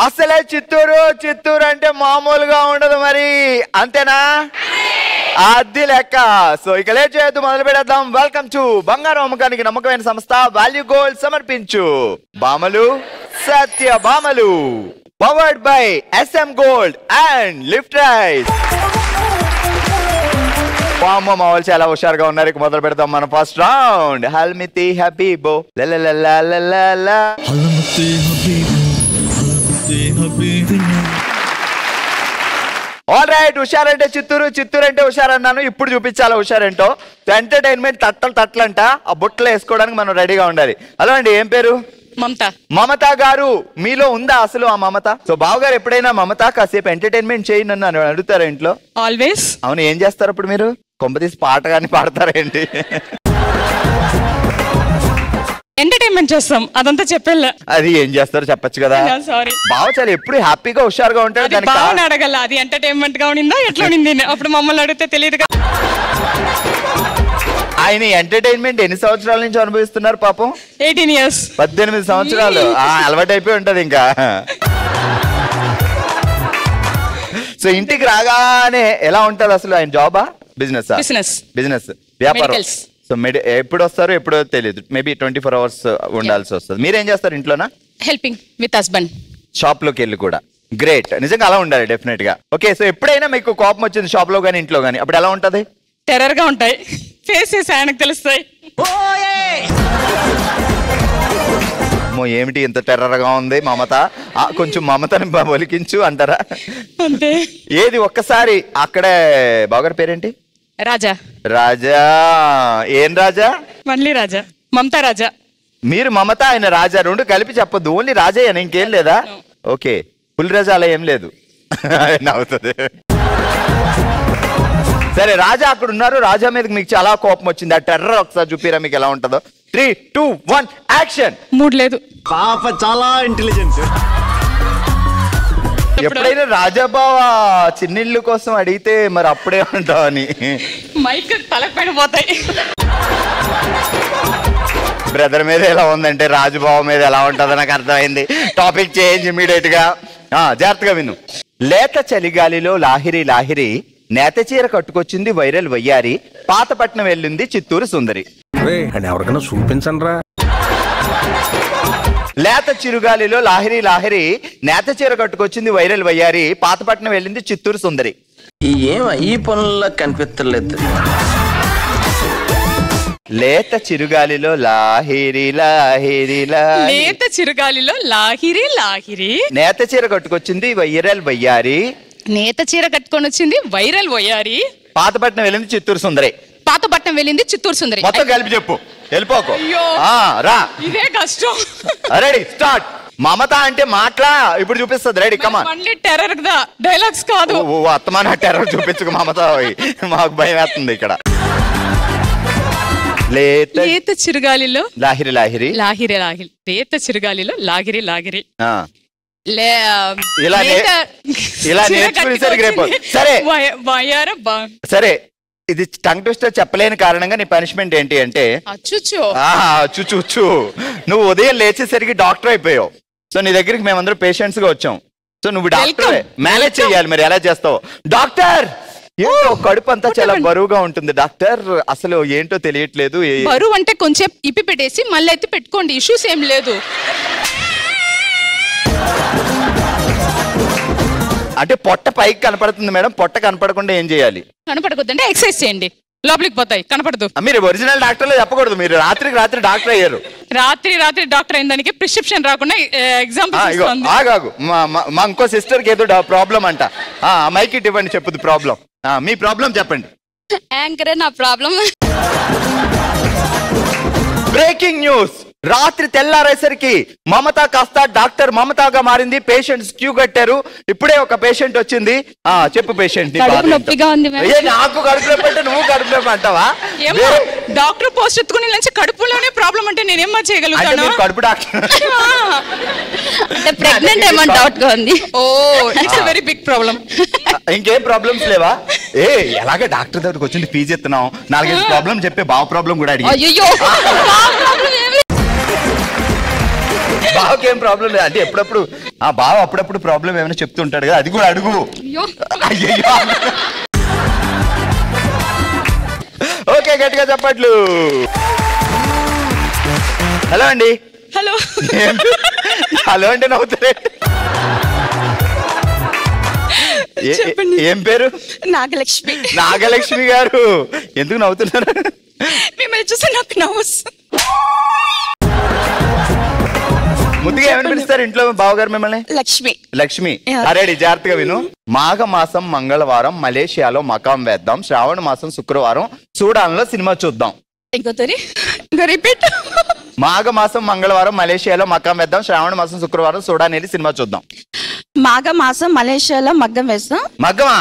అసలే చిత్తూరు చిత్తూరు అంటే మామూలుగా ఉండదు మరి, అంతేనా? అది లెక్క. సో ఇక లేట్ చేయొద్దు, మొదలు పెడదాం. వెల్కమ్ టు బంగారం అమ్మకానికి నమ్మకమైన సంస్థ వాల్యూ గోల్డ్ సమర్పించు బామలు సత్య బామలు, powered by SM gold and lift rice. మా వాళ్ళు చాలా హుషారుగా ఉన్నారు. ఇక మొదలు పెడతాం మన ఫస్ట్ రౌండ్. హల్మితి హబీబో ఆల్ రైట్. హుషారంటే చిత్తూరు, చిత్తూరు అంటే హుషారన్నాను. ఇప్పుడు చూపించాలి హుషారేంటో. ఎంటర్టైన్మెంట్ తట్టలంట, ఆ బుట్టలు వేసుకోవడానికి మనం రెడీగా ఉండాలి. హలో అండి, ఏం పేరు? మమత. మమత గారు, మీలో ఉందా అసలు ఆ మమత? సో బావగారు ఎప్పుడైనా మమత కాసేపు ఎంటర్టైన్మెంట్ చేయండి నన్ను అడుగుతారా ఇంట్లో? ఆల్వేస్. అవును, ఏం చేస్తారు అప్పుడు మీరు? కొంపతీసి పాట కానీ పాడతారా ఏంటి? ఎంటర్టైన్మెంట్ చేస్తాం, అదంతా చెప్పేలా. అది ఏం చేస్తారో చెప్పొచ్చు కదా. సారీ బావ చాలా ఎప్పుడు హ్యాపీగా హుషారుగా ఉంటాడు. బావని అడగల, అది ఎంటర్టైన్మెంట్ గా ఉండిందా ఎట్లా ఉండింది? అప్పుడు మమ్మల్ని అడిగితే తెలియదు కదా. ఆయన ఎంటర్టైన్మెంట్ ఎన్ని సంవత్సరాల నుంచి అనుభవిస్తున్నారు పాపం? 18 years. 18 సంవత్సరాలు. అలవాటు అయిపోయి ఉంటది ఇంకా. సో ఇంటికి రాగానే ఎలా ఉంటది అసలు ఆయన జాబా బిజినెస్? బిజినెస్, వ్యాపారం. సో ఎప్పుడు వస్తారు ఎప్పుడో తెలియదు, మేబీ 24 hours ఉండాల్సి వస్తుంది. మీరేం చేస్తారు ఇంట్లోనా? Helping with husband. షాప్ లోకి వెళ్ళి కూడా. గ్రేట్, నిజంగా అలా ఉండాలి డెఫినెట్ గా. ఓకే, సో ఎప్పుడైనా మీకు కోపం వచ్చింది షాప్ లో గానీ ఇంట్లో గానీ, అప్పుడు ఎలా ఉంటది? టెర్రర్ గా ఉంటాయి, ఫేస్ చేసి ఆయనకు తెలుస్తాయి. ఏమిటి ఇంత టెర్రర్ గా ఉంది మమత? కొంచెం మమతని ఒలికించు అంటారా? అంతే. ఏది ఒక్కసారి అక్కడే. బావగారి పేరేంటి? రాజా. రాజా. ఏం రాజా? మళ్ళీ రాజా, మమతా రాజా. మీరు మమత, ఆయన రాజా, రెండు కలిపి చెప్పొద్దు, ఓన్లీ రాజయ్య, ఇంకేం లేదా? ఓకే, పులి రాజా అలా ఏం లేదు. అవుతుంది. సరే, రాజా అక్కడ ఉన్నారు. రాజా మీదకి మీకు చాలా కోపం వచ్చింది, ఆ టెర్రర్ ఒకసారి చూపిరా మీకు ఎలా ఉంటుందో. 3, 2, 1 యాక్షన్. మూడ్ లేదు. పాప చాలా ఇంటెలిజెన్స్. ఎప్పుడైనా రాజాబావ చిన్నిళ్ళు కోసం అడిగితే మరి అప్పుడే ఉంటావని మైక్ తలకు పైన పోతాయి. బ్రదర్ మీద ఎలా ఉందంటే రాజుబావ మీద ఎలా ఉంటుందో నాకు అర్థమైంది. టాపిక్ చేంజ్ ఇమీడియట్ గా. జాగ్రత్తగా విను. లేత చలిగాలిలో లాహిరి లాహిరి, నేత చీర కట్టుకొచ్చింది వైరల్ వయ్యారి, పాతపట్నం వెళ్ళింది చిత్తూరు సుందరి. ఎవరికైనా చూపించండి రా. లేత చిరుగాలిలో లాహిరి లాహిరి, నేత చీర కట్టుకొచ్చింది వైరల్ వయ్యారి, పాతపట్నం వెళ్ళింది చిత్తూరు సుందరి. ఈ పనుల్లో కనిపించలేదు. లేత చిరుగాలిలో లాహిరి లాహిరి లేత చిరుగాలిలో లాహిరి లాహిరి, నేత చీర కట్టుకొచ్చింది వైరల్ వయ్యారి, నేత చీర కట్టుకొని వచ్చింది వైరల్ వయ్యారి, పాతపట్నం వెళ్ళింది చిత్తూరు సుందరి. పాతపట్నం వెళ్ళింది చిత్తూరు సుందరి. మొత్తం కలిపి చెప్పు, వెళ్ళిపోకు. రా, ఇదే కష్టం. Ready start. మమత అంటే మాట్లా ఇప్పుడు చూపిస్తుంది. Ready come on. మళ్ళీ టెర్రర్ డైలాగ్స్ కాదు. అత్తమాన టెర్రర్ చూపించుకు మమత, మాకు భయం వేస్తుంది ఇక్కడ. లేత చిరుగాలిలో లాహిరి లాహిరి లాహిరి లాహిరి, లేత చిరుగాలిలో లాగిరి లాగిరి. సరే, ఇది టంగ్ ట్విస్టర్ చెప్పలేని కారణంగా నీ పనిష్మెంట్ ఏంటి అంటే చుచ్చు. నువ్వు ఉదయం లేచేసరికి డాక్టర్ అయిపోయావు. సో నీ దగ్గరికి మేమందరం పేషెంట్స్ గా వచ్చాం. సో నువ్వు డాక్టర్ మేనేజ్ చెయ్యాలి. మరి ఎలా చేస్తావు? డాక్టర్ ఏంటో కడుపు అంతా చాలా బరువుగా ఉంటుంది డాక్టర్, అసలు ఏంటో తెలియట్లేదు. బరువు అంటే కొంచెం ఇప్పి పెట్టేసి మళ్ళీ అయితే పెట్టుకోండి, ఇష్యూస్ ఏం లేదు. అంటే పొట్ట పైకి కనపడుతుంది మేడం, పొట్ట కనపడకుండా ఏం చేయాలి? కనపడకూడదంటే ఎక్సర్సైజ్ చేయండి, లోపలికి పోతాయి. కనపడదు. మీరు ఒరిజినల్ డాక్టర్ లో చెప్పకూడదు. మీరు రాత్రికి రాత్రి డాక్టర్ అయ్యారు. రాత్రి డాక్టర్ అయిన దానికి ప్రిస్క్రిప్షన్ రాకుండా ఎగ్జాంపుల్ ఆగాగు. మా ఇంకో సిస్టర్ కి ఏదో ప్రాబ్లం అంట. మైక్ ఇట్ ఇవ్వండి, చెప్పుది ప్రాబ్లం. మీ ప్రాబ్లం చెప్పండి. యాంకర్ నా ప్రాబ్లం. Breaking news. రాత్రి తెల్లారేసరికి మమత కాస్త డాక్టర్ మమతగా మారింది. పేషెంట్స్ క్యూ కట్టారు. ఇప్పుడే ఒక పేషెంట్ వచ్చింది. చెప్పు పేషెంట్. నాకు కడుపు నొప్పి అంటే నువ్వు కడుపు నొప్పి అంటావా? డాక్టర్ పోస్ట్ ఎత్తుకుని నుంచి కడుపులోనే ప్రాబ్లం అంటే నేనేమో చేయగలుగుతాను? కడుపు డాక్టర్ ప్రెగ్నెంట్ ఏమన్నా డౌట్ గా ఉంది. Oh it's very big problem. ఇంకేం ప్రాబ్లమ్స్ లేవా? ఎలాగ డాక్టర్ దగ్గరకు వచ్చింది, ఫీజు ఎత్తున్నాం, 4-5 ప్రాబ్లం చెప్పే బావ ప్రాబ్లం కూడా అడిగి. బావకి ఏం ప్రాబ్లం లేదు అంటే ఎప్పుడప్పుడు ఆ బావ అప్పుడప్పుడు ప్రాబ్లం ఏమైనా చెప్తుంటాడు కదా, అది కూడా అడుగు. అయ్యో ఓకే, గట్టిగా చెప్పట్లు. హలో అండి. హలో. హలో అంటే నవ్వుతారే. ఏం పేరు? నాగలక్ష్మి. నాగలక్ష్మి గారు ఎందుకు నవ్వుతున్నారు? మిమ్మల్ని చూస్తే నాకు నవ్వు. ముద్దుగా ఏమని పిలుస్తారు ఇంట్లో బావగారు మిమ్మల్ని? లక్ష్మి. లక్ష్మి. అరేడి జాగ్రత్తగా విను. మాఘ మాసం మంగళవారం మలేషియాలో మకాం వేద్దాం, శ్రావణ మాసం శుక్రవారం సూడాన్లో సినిమా చూద్దాం. రిపీట్. మాఘ మాసం మంగళవారం మలేషియాలో మకాం వేద్దాం, శ్రావణ మాసం శుక్రవారం సూడాన్ వెళ్ళి సినిమా చూద్దాం. మాఘ మాసం మలేషియాలో మగ్గం వేస్తాం. మగ్గమా?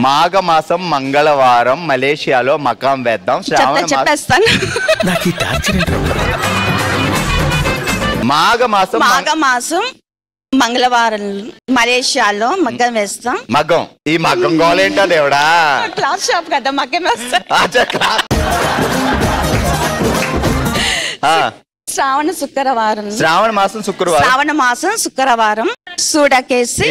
మాఘ మాసం మంగళవారం మలేషియాలో మకాం వేద్దాం, శ్రావణ చెప్పేస్తాను. మాఘ మాసం మంగళవారం మలేషియాలో మగ్గం వేస్తాం. మగ్గం. ఈ మగ్గం గోలేంటా దేవుడా? క్లాస్ షాప్ కదా, మగ్గం వేస్తాం. శ్రావణ మాసం శుక్రవారం సూడకేసి.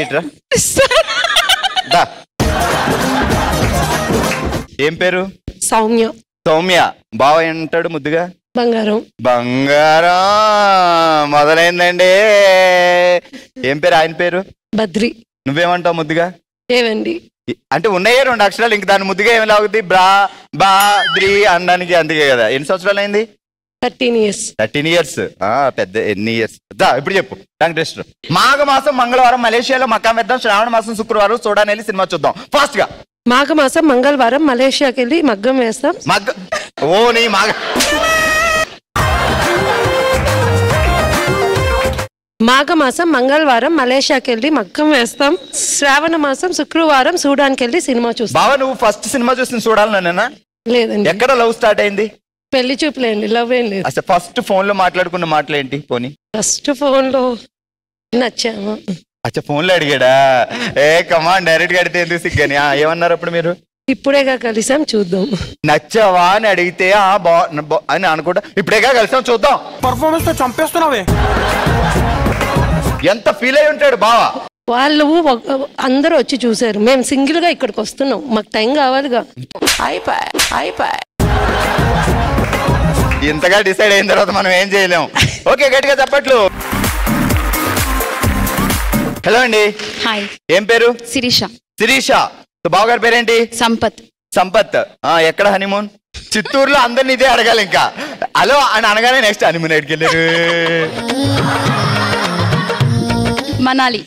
ఏం పేరు? సౌమ్య. సౌమ్య. బావ ఏంటాడు ముద్దుగా? బంగారం. బంగారం మొదలైందండి. ఏం పేరు ఆయన పేరు? బద్రి. నువ్వేమంటావు ముద్దుగా? ఏవండి అంటే ఉన్నాయే 2 అక్షరాలు, ఇంక దాని ముద్దుగా ఏమి లాగుద్ది? బ్రా బా ద్రి అనడానికి. అందుకే కదా. ఎన్ని సంవత్సరాలు అయింది? 13 years. 13 years. పెద్ద ఎన్ని ఇయర్స్? ఇప్పుడు చెప్పు. టెస్ట్. మాఘ మాసం మంగళవారం మలేషియాలో మకాం వేద్దాం, శ్రావణ మాసం శుక్రవారం సూడాన్ వెళ్ళి సినిమా చూద్దాం. ఫాస్ట్ గా. మాఘ మాసం మంగళవారం మలేషియాకి వెళ్ళి మగ్గం వేస్తాం. మాఘ మాసం మంగళవారం మలేషియాకి వెళ్ళి మగ్గం వేస్తాం, శ్రావణ మాసం శుక్రవారం సూడాన్కి వెళ్ళి సినిమా చూస్తాం. బావా నువ్వు ఫస్ట్ సినిమా చూసిన చూడాలనేనా? లేదండి. ఎక్కడ లవ్ స్టార్ట్ అయింది? పెళ్లి చూపులేండి, లవ్ ఏం లేదు. అసలు ఫస్ట్ ఫోన్ లో మాట్లాడుకున్న మాటలు ఏంటి? పోనీ ఫస్ట్ ఫోన్ లో నచ్చాము. అచ్చా ఫోన్ లో అడిగాడా? కమాన్ డైరెక్ట్ గా అడిగితే ఎందుకు సిగ్గాని? ఏమన్నారు అప్పుడు మీరు? ఇప్పుడేగా కలిసాం చూద్దాం. నచ్చావా అని అడిగితే అని అనుకుంటా. ఇప్పుడేగా కలిసాం చూద్దాం. పర్ఫార్మెన్స్ తో చంపేస్తున్నావే. ఎంత ఫీల్ అయి ఉంటాడు బావా? వాళ్ళు అందరూ వచ్చి చూసారు, మేము సింగిల్ గా ఇక్కడికి వస్తున్నాం, మాకు టైం కావాలిగా. ఇంతగా డిసైడ్ అయిన తర్వాత మనం ఏం చేయలేం. ఓకే, గట్టిగా చెప్పట్లు. హలో అండి. హాయ్. ఏం పేరు? శిరీష. శిరీష. బావగారి పేరేంటి? సంపత్. సంపత్. ఎక్కడ హనీమూన్? చిత్తూరులో. అందరిని ఇదే అడగాలి ఇంకా. హలో అని అనగానే నెక్స్ట్ హనీమూన్ ఎక్కడికి వెళ్ళారు? మనాలి.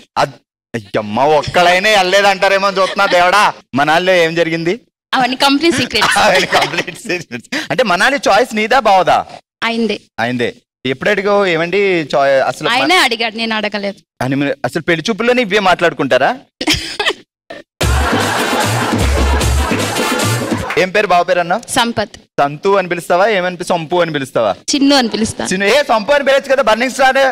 అయ్యమ్మ ఒక్కడైనా వెళ్ళలేదంటారేమో చూస్తున్నా దేవుడా. మనాలిలో ఏం జరిగింది? అవన్నీ కంప్లీట్ సీక్రెట్స్. అంటే మనాలి చాయిస్ నీదా బావదా? అయిందే. ఎప్పుడు అడిగో? ఏమండి అసలు ఆయనే అడిగాడు, నేను అడగలేదు. అసలు పెళ్లి చూపుల్లోనే ఇవే మాట్లాడుకుంటారా? ఏం పేరు బావ పేరు అన్నా? సంపత్. సంతు అని పిలుస్తావా? ఏమని సంపు అని పిలుస్తావా? చిన్ను అని పిలుస్తా. సంపు అని పిలవచ్చు కదా. బర్నింగ్ స్టార్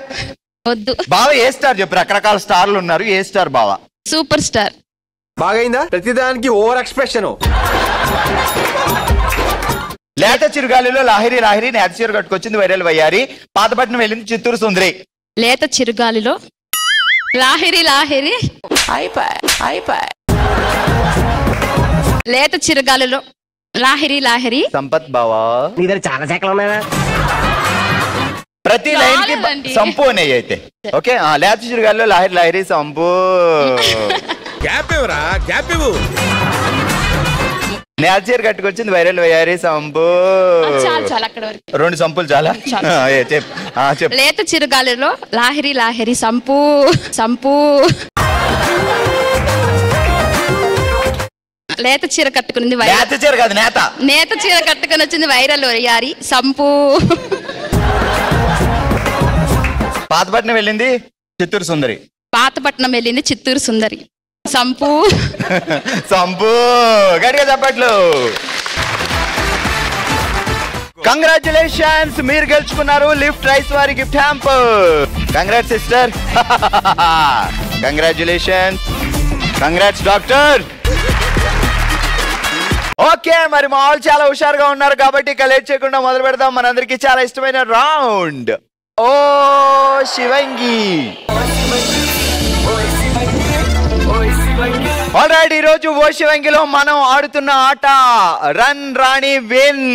వద్దు. బావ ఏ స్టార్ చెప్పు? రకరకాల స్టార్లు ఉన్నారు, ఏ స్టార్ బావ? Super star. బాగైందా? ప్రతిదానికి ఓవర్ ఎక్స్ప్రెషన్. లేత చిరుగాలిలో లాహిరి నేత చీర కట్టుకొచ్చింది వైరల్ వయ్యారి, పాతపట్నం వెళ్ళింది చిత్తూరు సుందరి. లేత చిరుగాలిలో లాహిరి లేత చిరుగాలిలో లాహిరి. సంపత్ బావా నీ దగ్గర చాలా శాఖలు ఉన్నాయా? ప్రతి లైన్ కి సంపు అనేవి అయితే. ఓకే, లేత చిరుగాలిలో లాహిరి సంపు. గ్యాప్ ఇవ్వరా, గ్యాప్ ఇవ్వు. నేత చీర కట్టుకొచ్చింది వైరల్ వయ్యారి సంపు. 2 సంపులు చాలా. చెప్పు. లేత చిరుగాలిలో లాహిరి సంపు. లేత చీర కట్టుకుని నేత చీర కాదు నేత చీర కట్టుకుని వచ్చింది వైరల్ వయ్యారి సంపు. పాతపట్నం వెళ్ళింది చిత్తూరు సుందరి. సంపు. గట్టిగా చెప్పట్లు. కంగ్రాచులేషన్స్, మీరు గెలుచుకున్నారు లిఫ్ట్ రైస్ వారి gift hamper. Congrats sister. Congratulations. Congrats doctor. Okay, మరి మా వాళ్ళు చాలా హుషారుగా ఉన్నారు కాబట్టి ఇక లేట్ చేయకుండా మొదలు పెడదాం. మనందరికి చాలా ఇష్టమైన రౌండ్ ఓ శివంగి. ఆల్రైట్, ఈ రోజు ఓ శివంగిలో మనం ఆడుతున్న ఆట రన్ రాణి విన్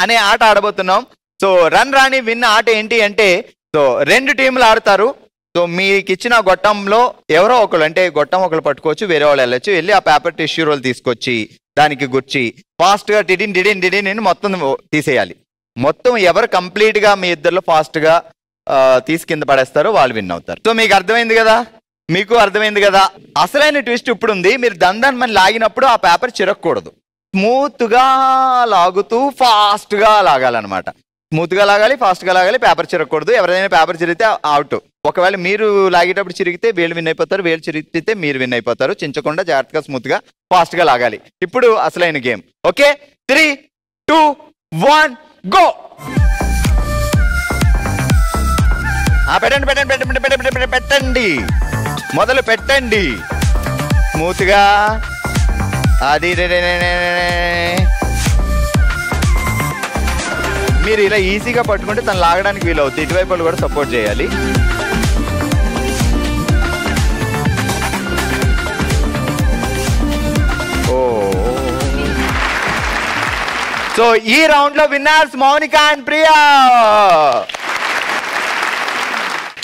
అనే ఆట ఆడబోతున్నాం. సో రన్ రాణి విన్ ఆట ఏంటి అంటే, సో 2 టీంలు ఆడతారు. సో మీకు ఇచ్చిన గొట్టంలో ఎవరో ఒకరు, అంటే గొట్టం ఒకరు పట్టుకోవచ్చు, వేరే వాళ్ళు వెళ్ళొచ్చు. వెళ్ళి ఆ పేపర్ టిష్యూ రోల్ తీసుకొచ్చి దానికి గుచ్చి ఫాస్ట్ గా డిడిన్ డిడిన్ డిడిన్ అని మొత్తం తీసేయాలి. మొత్తం ఎవరు కంప్లీట్ గా మీ ఇద్దరు ఫాస్ట్ గా తీసి కింద పడేస్తారో వాళ్ళు విన్ అవుతారు. సో మీకు అర్థమైంది కదా, మీకు అర్థమైంది కదా. అసలైన ట్విస్ట్ ఇప్పుడు ఉంది. మీరు దందాన్ని లాగినప్పుడు ఆ పేపర్ చిరగకూడదు. స్మూత్ గా లాగుతూ ఫాస్ట్ గా లాగాలన్నమాట. స్మూత్ గా లాగాలి, ఫాస్ట్ గా లాగాలి, పేపర్ చిరగకూడదు. ఎవరైనా పేపర్ చిరిగితే అవుట్. ఒకవేళ మీరు లాగేటప్పుడు చిరిగితే వీళ్ళు విన్ అయిపోతారు, వీళ్ళు చిరిగితే మీరు విన్ అయిపోతారు. చించకుండా జాగ్రత్తగా స్మూత్ గా ఫాస్ట్ గా లాగాలి. ఇప్పుడు అసలైన గేమ్. Okay, 3, 2, 1 go. పెట్టండి పెట్టండి పెట్టండి పెట్టండి పెట్టండి, మొదలు పెట్టండి స్మూత్ గా. అది మీరు ఇలా ఈజీగా పట్టుకుంటే తను లాగడానికి వీలవుతుంది. ఇటువైపు వాళ్ళు కూడా సపోర్ట్ చేయాలి. సో ఈ రౌండ్ లో winners Mounika and Priya.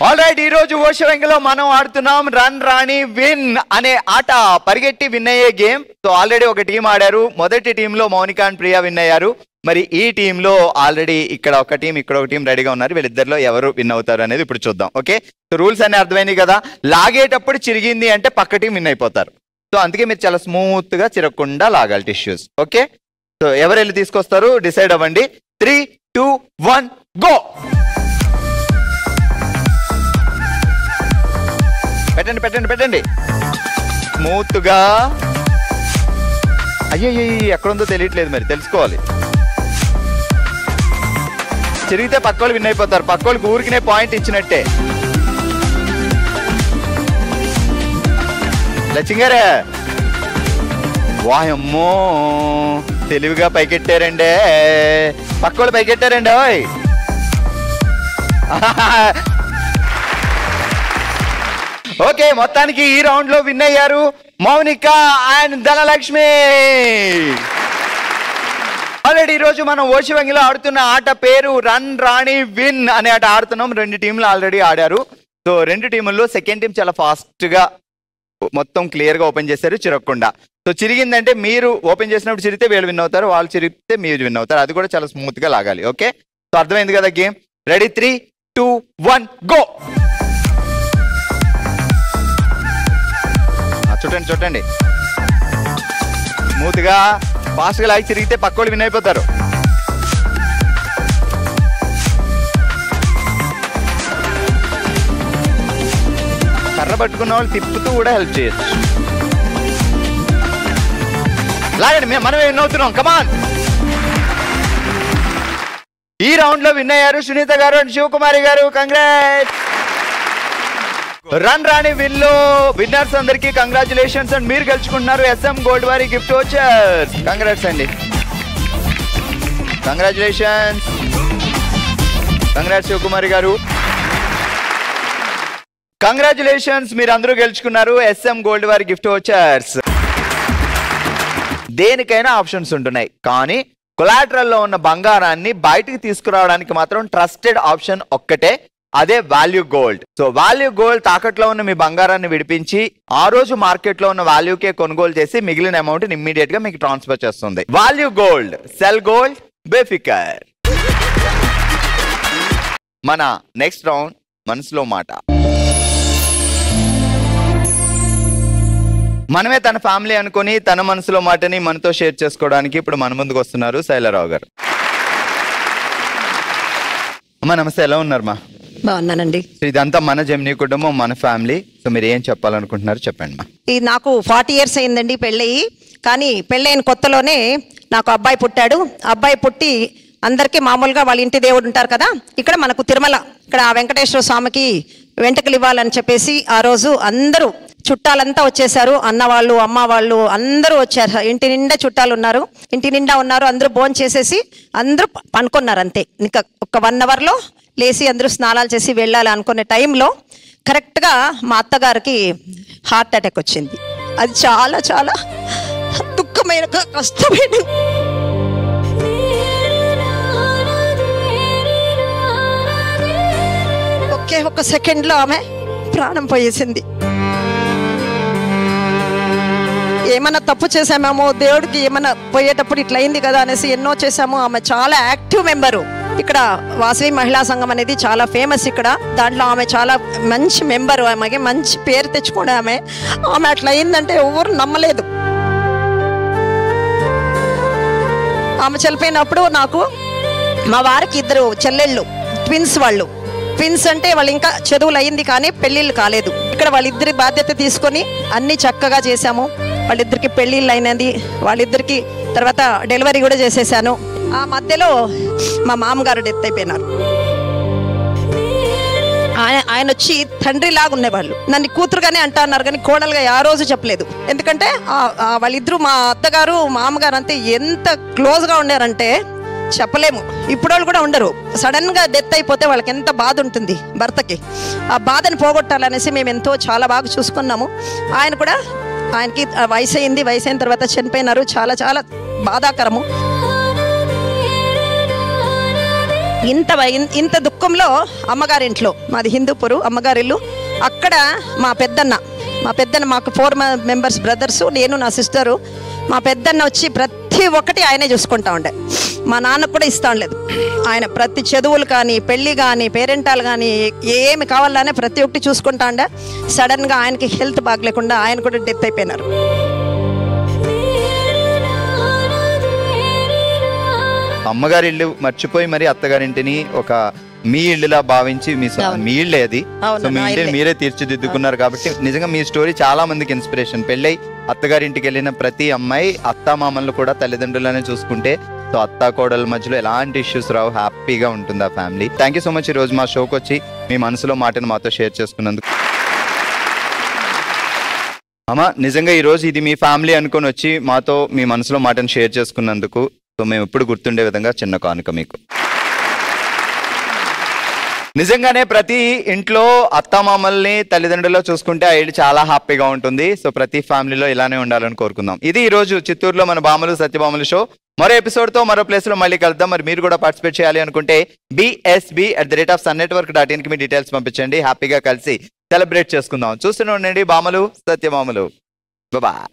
Alright, ఈ రోజు ఓ శివంగిలో మనం ఆడుతున్నాం రన్ రాణి విన్ అనే ఆట, పరిగెట్టి విన్ అయ్యే గేమ్. సో ఆల్రెడీ ఒక టీం ఆడారు. మొదటి టీంలో మౌనిక అండ్ ప్రియా విన్ అయ్యారు. మరి ఈ టీంలో ఆల్రెడీ ఇక్కడ ఒక టీం, ఇక్కడ ఒక టీం రెడీగా ఉన్నారు. వీళ్ళిద్దరిలో ఎవరు విన్ అవుతారు అనేది ఇప్పుడు చూద్దాం. ఓకే, సో రూల్స్ అన్ని అర్థమైంది కదా. లాగేటప్పుడు చిరిగింది అంటే పక్క టీం విన్ అయిపోతారు. సో అందుకే మీరు చాలా స్మూత్ గా చిరగకుండా లాగాలి టిష్యూస్. ఓకే, సో ఎవరు వెళ్ళి తీసుకొస్తారు డిసైడ్ అవ్వండి. 3, 2, 1 గో. పెట్టండి పెట్టండి పెట్టండి స్మూత్ గా. అయ్యో ఎక్కడుందో తెలియట్లేదు, మరి తెలుసుకోవాలి. చిరిగితే పక్కోళ్ళు విన్ అయిపోతారు. పక్కోళ్ళకి ఊరికినే పాయింట్ ఇచ్చినట్టే. లచ్చింగారే, వాయమ్మో తెలివిగా పైకెట్టారండే, పక్కోళ్ళు పైకెట్టారండి. ఓయ్ ఓకే, మొత్తానికి ఈ రౌండ్ లో విన్ అయ్యారు మౌనిక అండ్ ధనలక్ష్మి. ఆల్రెడీ ఈ రోజు మనం ఓ శివంగిలో ఆడుతున్న ఆట పేరు రన్ రాణి విన్ అనే ఆట ఆడుతున్నాం. 2 టీంలు ఆల్రెడీ ఆడారు. సో 2 టీముల్లో సెకండ్ టీం చాలా ఫాస్ట్ గా మొత్తం క్లియర్ గా ఓపెన్ చేశారు, చిరగకుండా. సో చిరిగిందంటే మీరు ఓపెన్ చేసినప్పుడు చిరిగితే వీళ్ళు విన్ అవుతారు, వాళ్ళు చిరిగితే మీరు విన్ అవుతారు. అది కూడా చాలా స్మూత్ గా లాగాలి. ఓకే, సో అర్థమైంది కదా గేమ్. Ready, 3, 2, 1 go. చూడండి చూడండి, స్మూత్ గా ఫాస్ట్ గా లాగి చిరిగితే పక్కోళ్ళు విన్ అయిపోతారు. కర్ర పట్టుకున్న వాళ్ళు తిప్పుతూ కూడా హెల్ప్ చేయొచ్చు. లాగండి, మనమే విన్ అవుతున్నాం. కమాన్. ఈ రౌండ్ లో విన్ అయ్యారు సునీత గారు అండ్ శివకుమారి గారు. కంగ్రాట్స్. రన్ రాణి విన్ లో విన్నర్స్ అందరికి కంగ్రాచులేషన్స్. అండ్ మీరు గెలుచుకుంటున్నారు SM గోల్డ్ వారి గిఫ్ట్ వోచర్స్. కంగ్రాట్స్ అండి, కంగ్రాచులేషన్స్. కంగ్రాట్స్ శివకుమారి గారు, కంగ్రాచులేషన్స్. మీరు అందరూ గెలుచుకున్నారు SM గోల్డ్ వారి గిఫ్ట్ వోచర్స్. దేనికైనా ఆప్షన్స్ ఉంటున్నాయి, కానీ కొలాటరల్ లో ఉన్న బంగారాన్ని బయటికి తీసుకురావడానికి మాత్రం ట్రస్టెడ్ ఆప్షన్ ఒక్కటే, అదే value gold. So value gold తాకట్లో ఉన్న మీ బంగారాన్ని విడిపించి ఆ రోజు మార్కెట్ లో ఉన్న వాల్యూకే కొనుగోలు చేసి మిగిలిన అమౌంట్ ఇమ్మీడియట్ గా మీకు ట్రాన్స్ఫర్ చేస్తుంది. వాల్యూ గోల్డ్, సెల్ గోల్డ్, బేఫికర్. మన నెక్స్ట్ రౌండ్ మనసులో మాట. మనమే తన ఫ్యామిలీ అనుకుని తన మనసులో మాటని మనతో షేర్ చేసుకోవడానికి ఇప్పుడు మన ముందుకు వస్తున్నారు శైలరావు గారు. అమ్మా నమస్తే, ఎలా ఉన్నారు మా? బాగున్నానండి. ఇదంతా మన జెమినీ కుటుంబం, మన ఫ్యామిలీ. సో మీరు ఏం చెప్పాలనుకుంటున్నారు చెప్పండి మా. ఇది నాకు 40 years అయిందండి పెళ్ళయి. కానీ పెళ్ళైన కొత్తలోనే నాకు అబ్బాయి పుట్టాడు. అబ్బాయి పుట్టి అందరికీ మామూలుగా వాళ్ళ ఇంటి దేవుడు ఉంటారు కదా, ఇక్కడ మనకు తిరుమల, ఇక్కడ వెంకటేశ్వర స్వామికి వెంట్రుకలు ఇవ్వాలని చెప్పేసి ఆ రోజు అందరూ చుట్టాలంతా వచ్చేసారు, అన్న వాళ్ళు అమ్మ వాళ్ళు అందరూ వచ్చారు. ఇంటి నిండా చుట్టాలు ఉన్నారు, ఇంటి నిండా ఉన్నారు. అందరూ భోజనం చేసేసి అందరూ పనుకున్నారు అంతే. ఇంకా ఒక 1 అవర్లో లేచి అందరూ స్నానాలు చేసి వెళ్ళాలి అనుకునే టైంలో కరెక్ట్గా మా అత్తగారికి హార్ట్ అటాక్ వచ్చింది. అది చాలా చాలా దుఃఖమైన కష్టమైన ఒక సెకండ్లో ఆమె ప్రాణం పోయేసింది. ఏమన్నా తప్పు చేసామేమో, దేవుడికి ఏమన్నా పోయేటప్పుడు ఇట్లా అయింది కదా అనేసి ఎన్నో చేసాము. ఆమె చాలా యాక్టివ్ మెంబరు. ఇక్కడ వాసవి మహిళా సంఘం అనేది చాలా ఫేమస్ ఇక్కడ. దాంట్లో ఆమె చాలా మంచి మెంబరు, ఆమెకి మంచి పేరు తెచ్చుకోండి. ఆమె అట్లా అయిందంటే ఎవరు నమ్మలేదు. ఆమె చనిపోయినప్పుడు నాకు మా వారికి 2 చెల్లెళ్ళు, ట్విన్స్. ట్విన్స్ అంటే వాళ్ళు ఇంకా చదువులు అయింది కానీ పెళ్ళిళ్ళు కాలేదు. ఇక్కడ వాళ్ళిద్దరి బాధ్యత తీసుకొని అన్ని చక్కగా చేశాము. వాళ్ళిద్దరికి పెళ్ళిళ్ళు అయినది, వాళ్ళిద్దరికి తర్వాత డెలివరీ కూడా చేసేసాను. ఆ మధ్యలో మా మామగారు డెత్ అయిపోయినారు. ఆయన వచ్చి తండ్రిలాగా ఉండేవాళ్ళు. నన్ను కూతురుగానే అంటున్నారు కానీ కోడలుగా ఆ రోజు చెప్పలేదు. ఎందుకంటే వాళ్ళిద్దరూ మా అత్తగారు మామగారు అంతే ఎంత క్లోజ్గా ఉండారంటే చెప్పలేము. ఇప్పుడు వాళ్ళు కూడా ఉండరు. సడన్ గా డెత్ అయిపోతే వాళ్ళకి ఎంత బాధ ఉంటుంది భర్తకి. ఆ బాధని పోగొట్టాలనేసి మేము ఎంతో చాలా బాగా చూసుకున్నాము. ఆయనకి వయసు అయింది. వయసు అయిన తర్వాత చనిపోయినారు. చాలా చాలా బాధాకరము. ఇంత దుఃఖంలో అమ్మగారింట్లో, మాది హిందూపురు అమ్మగారిల్లు, అక్కడ మా పెద్దన్న మాకు 4 మెంబర్స్ బ్రదర్స్, నేను నా సిస్టరు. మా పెద్దన్న వచ్చి ప్రతి ఒక్కటి ఆయనే చూసుకుంటా ఉండే. మా నాన్నకు కూడా ఇస్తా ఉండలేదు. ఆయన ప్రతి చదువులు కానీ పెళ్ళి కానీ పేరెంటాలు కానీ ఏమి కావాలనే ప్రతి ఒక్కటి చూసుకుంటా ఉండే. సడన్గా ఆయనకి హెల్త్ బాగలేకుండా ఆయన కూడా డెత్ అయిపోయినారు. అమ్మగారి ఇల్లు మర్చిపోయి మరి అత్తగారింటిని ఒక మీ ఇల్లులా భావించి మీ ఇల్లే అది. సో మీ ఇంటిని మీరే తీర్చిదిద్దుకున్నారు కాబట్టి నిజంగా మీ స్టోరీ చాలా మందికి ఇన్స్పిరేషన్. పెళ్ళై అత్తగారింటికి వెళ్ళిన ప్రతి అమ్మాయి అత్తామామలు కూడా తల్లిదండ్రులనే చూసుకుంటే సో అత్తా కోడల మధ్యలో ఎలాంటి ఇష్యూస్ రావు, హ్యాపీగా ఉంటుంది ఆ family. Thank you so much ఈ రోజు మా షోకి వచ్చి మీ మనసులో మాటను మాతో షేర్ చేసుకున్నందుకు. అమ్మ నిజంగా ఈ రోజు ఇది మీ ఫ్యామిలీ అనుకొని వచ్చి మాతో మీ మనసులో మాటను షేర్ చేసుకున్నందుకు సో మేము ఎప్పుడు గుర్తుండే విధంగా చిన్న కానుక మీకు. నిజంగానే ప్రతి ఇంట్లో అత్తామామల్ని తల్లిదండ్రుల్లో చూసుకుంటే ఆ ఇల్లు చాలా హ్యాపీగా ఉంటుంది. సో ప్రతి ఫ్యామిలీలో ఇలానే ఉండాలని కోరుకుందాం. ఇది ఈ రోజు చిత్తూరులో మన బామలు సత్యభామలు షో. మరో ఎపిసోడ్తో మరో ప్లేస్లో మళ్ళీ కలుద్దాం. మరి మీరు కూడా పార్టిసిపేట్ చేయాలి అనుకుంటే bsb@sunnetwork.in కి మీ డీటెయిల్స్ పంపించండి. హ్యాపీగా కలిసి సెలబ్రేట్ చేసుకుందాం. చూస్తూనే ఉండండి బామలు సత్యభామలు. బాయ్.